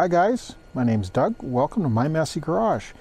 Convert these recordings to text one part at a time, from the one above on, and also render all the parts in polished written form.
Hi guys, my name's Doug. Welcome to My Messy Garage.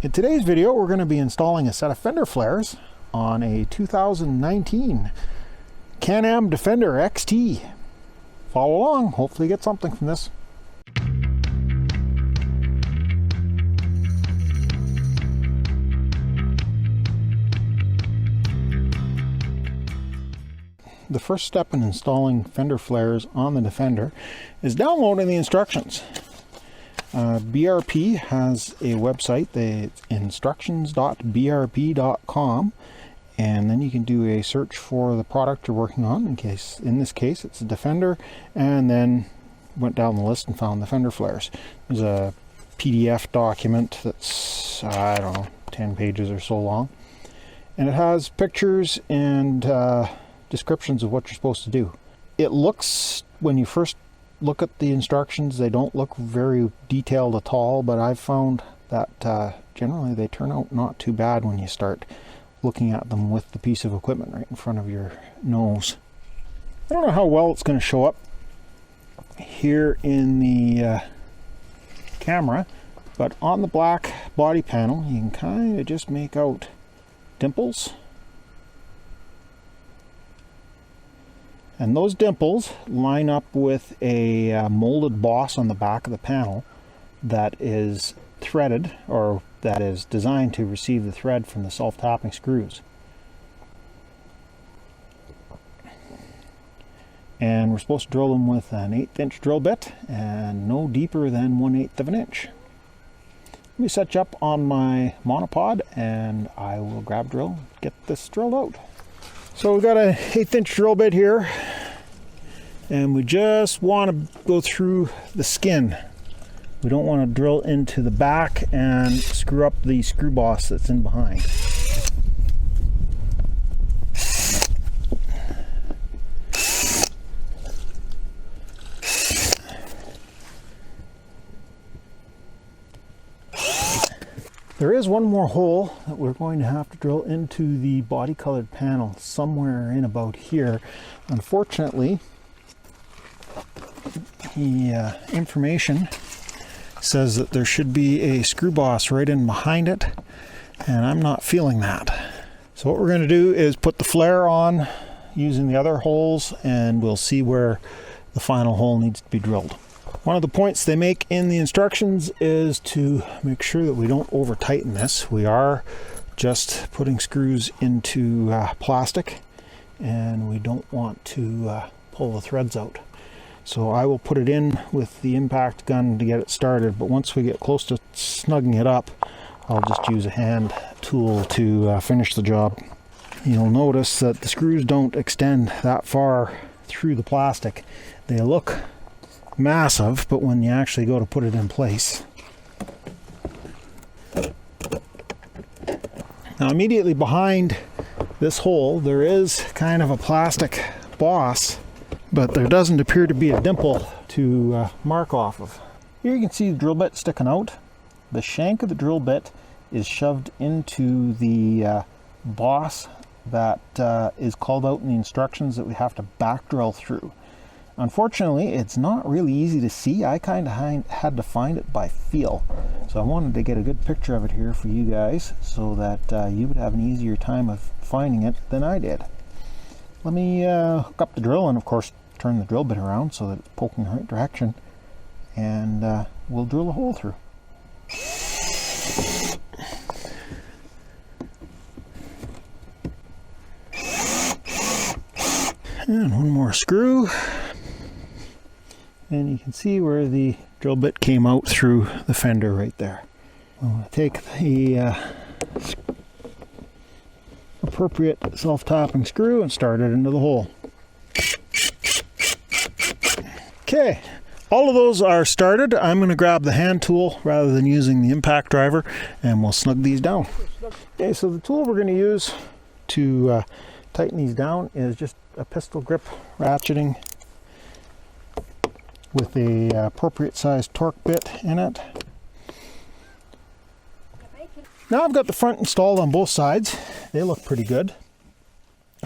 In today's video, we're going to be installing a set of fender flares on a 2019 Can-Am Defender XT. Follow along, hopefully you get something from this. The first step in installing fender flares on the Defender is downloading the instructions. BRP has a website, it's instructions.brp.com, and then you can do a search for the product you're working on. In this case it's a Defender, and then went down the list and found the fender flares. There's a PDF document that's, I don't know, 10 pages or so long, and it has pictures and descriptions of what you're supposed to do. It looks, when you first look at the instructions, they don't look very detailed at all, but I've found that generally they turn out not too bad when you start looking at them with the piece of equipment right in front of your nose. I don't know how well it's going to show up here in the camera, but on the black body panel you can kind of just make out dimples. And those dimples line up with a molded boss on the back of the panel that is threaded, or that is designed to receive the thread from the self-tapping screws. And we're supposed to drill them with an 1/8 inch drill bit and no deeper than 1/8 of an inch. Let me set you up on my monopod and I will grab a drill and get this drilled out. So we've got an 1/8 inch drill bit here, and we just want to go through the skin. We don't want to drill into the back and screw up the screw boss that's in behind. There is one more hole that we're going to have to drill into the body colored panel somewhere in about here. Unfortunately, the information says that there should be a screw boss right in behind it, and I'm not feeling that. So what we're going to do is put the flare on using the other holes, and we'll see where the final hole needs to be drilled. One of the points they make in the instructions is to make sure that we don't over tighten this. We are just putting screws into plastic, and we don't want to pull the threads out. So I will put it in with the impact gun to get it started, but once we get close to snugging it up, I'll just use a hand tool to finish the job. You'll notice that the screws don't extend that far through the plastic. They look massive, but when you actually go to put it in place. Now immediately behind this hole there is kind of a plastic boss, but there doesn't appear to be a dimple to mark off of. Here you can see the drill bit sticking out. The shank of the drill bit is shoved into the boss that is called out in the instructions that we have to back drill through. Unfortunately, it's not really easy to see. I kind of had to find it by feel. So I wanted to get a good picture of it here for you guys so that you would have an easier time of finding it than I did. Let me hook up the drill and of course turn the drill bit around so that it's poking the right direction, and we'll drill a hole through. And one more screw. And you can see where the drill bit came out through the fender right there. I'm going to take the appropriate self-tapping screw and start it into the hole. Okay, all of those are started. I'm going to grab the hand tool rather than using the impact driver, and we'll snug these down. Okay, so the tool we're going to use to tighten these down is just a pistol grip ratcheting with a appropriate sized torque bit in it. Now I've got the front installed on both sides. They look pretty good.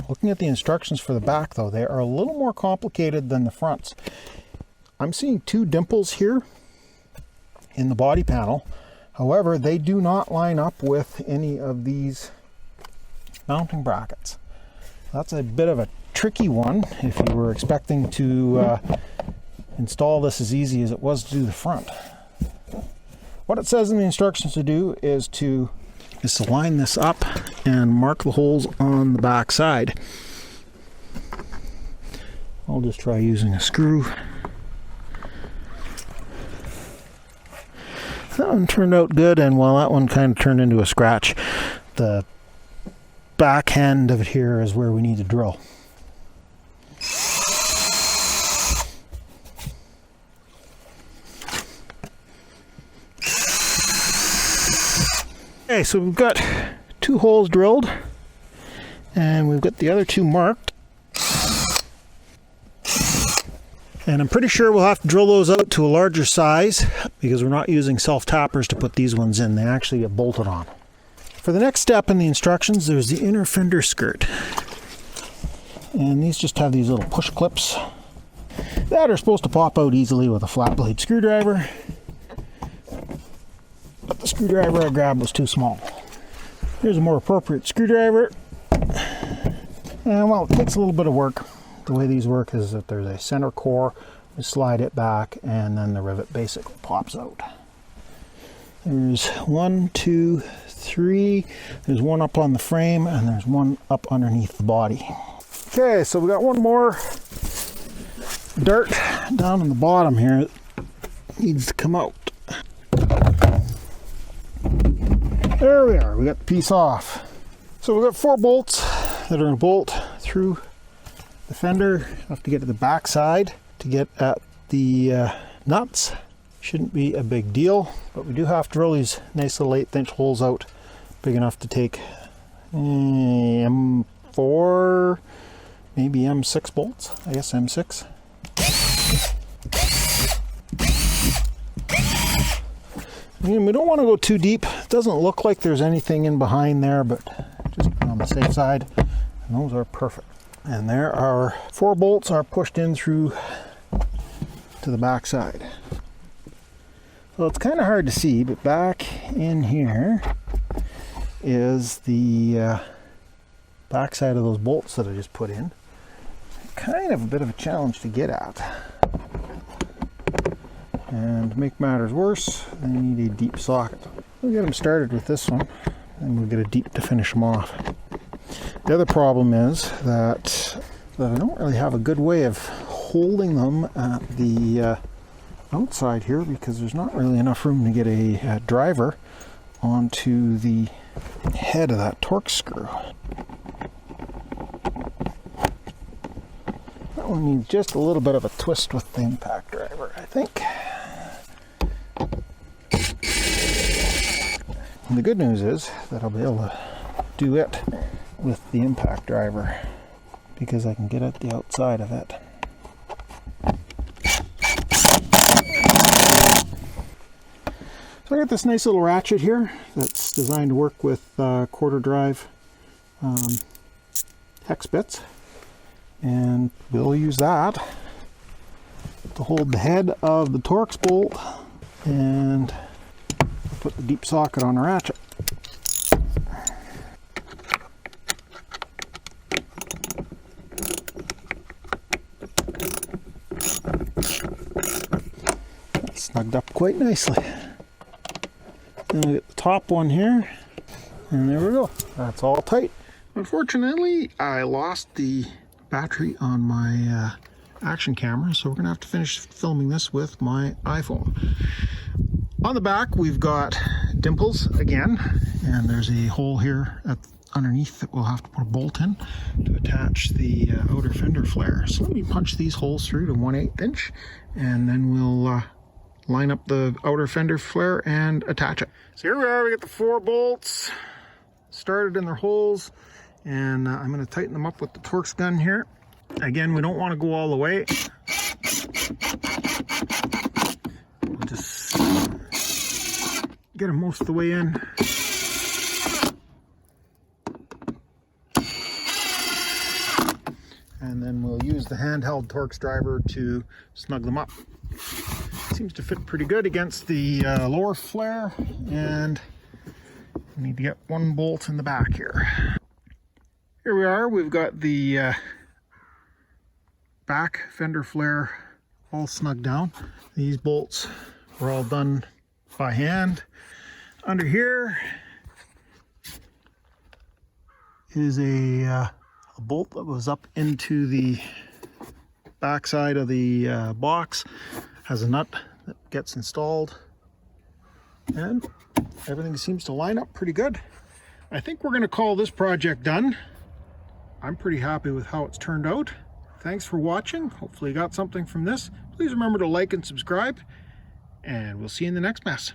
Looking at the instructions for the back though, they are a little more complicated than the fronts. I'm seeing two dimples here in the body panel. However, they do not line up with any of these mounting brackets. That's a bit of a tricky one if you were expecting to install this as easy as it was to do the front. What it says in the instructions to do is to line this up and mark the holes on the back side. I'll just try using a screw. That one turned out good, and while that one kind of turned into a scratch, the back end of it here is where we need to drill. Okay, so we've got 2 holes drilled, and we've got the other 2 marked. And I'm pretty sure we'll have to drill those out to a larger size because we're not using self-tappers to put these ones in. They actually get bolted on. For the next step in the instructions, there's the inner fender skirt. And these just have these little push clips that are supposed to pop out easily with a flat blade screwdriver. But the screwdriver I grabbed was too small. Here's a more appropriate screwdriver. And well, it takes a little bit of work. The way these work is that there's a center core, we slide it back, and then the rivet basically pops out. There's 1, 2, 3, there's one up on the frame, and there's one up underneath the body. Okay, so we got one more dart down in the bottom here that needs to come out. There we are, we got the piece off. So we've got 4 bolts that are going to bolt through the fender. Have to get to the back side to get at the nuts. Shouldn't be a big deal, but we do have to drill these nice little 1/8 inch holes out, big enough to take M4, maybe M6 bolts. I guess M6. And we don't want to go too deep. It doesn't look like there's anything in behind there, but just on the safe side. And those are perfect. And there are 4 bolts are pushed in through to the back side. So it's kind of hard to see, but back in here is the back side of those bolts that I just put in. Kind of a bit of a challenge to get at. And to make matters worse, I need a deep socket. We'll get them started with this one, and we'll get a deep to finish them off. The other problem is that I don't really have a good way of holding them at the outside here because there's not really enough room to get a driver onto the head of that torque screw. That one needs just a little bit of a twist with the impact driver, I think. And the good news is that I'll be able to do it with the impact driver because I can get at the outside of it. So I got this nice little ratchet here that's designed to work with quarter drive hex bits, and we'll use that to hold the head of the Torx bolt and put the deep socket on the ratchet. That's snugged up quite nicely. Then we get the top one here, and there we go. That's all tight. Unfortunately, I lost the battery on my action camera, so we're gonna have to finish filming this with my iPhone. On the back, we've got dimples again, and there's a hole here underneath that we'll have to put a bolt in to attach the outer fender flare. So let me punch these holes through to 1/8 inch, and then we'll line up the outer fender flare and attach it. So here we are, we got the 4 bolts started in their holes, and I'm going to tighten them up with the Torx gun here. Again, we don't want to go all the way. We'll just get them most of the way in. And then we'll use the handheld Torx driver to snug them up. See seems to fit pretty good against the lower flare, and we need to get one bolt in the back here. Here we are, we've got the back fender flare all snugged down. These bolts were all done by hand. Under here is a bolt that was up into the back side of the box. Has a nut that gets installed, and everything seems to line up pretty good. I think we're going to call this project done. I'm pretty happy with how it's turned out. Thanks for watching. Hopefully you got something from this. Please remember to like and subscribe, and we'll see you in the next mess.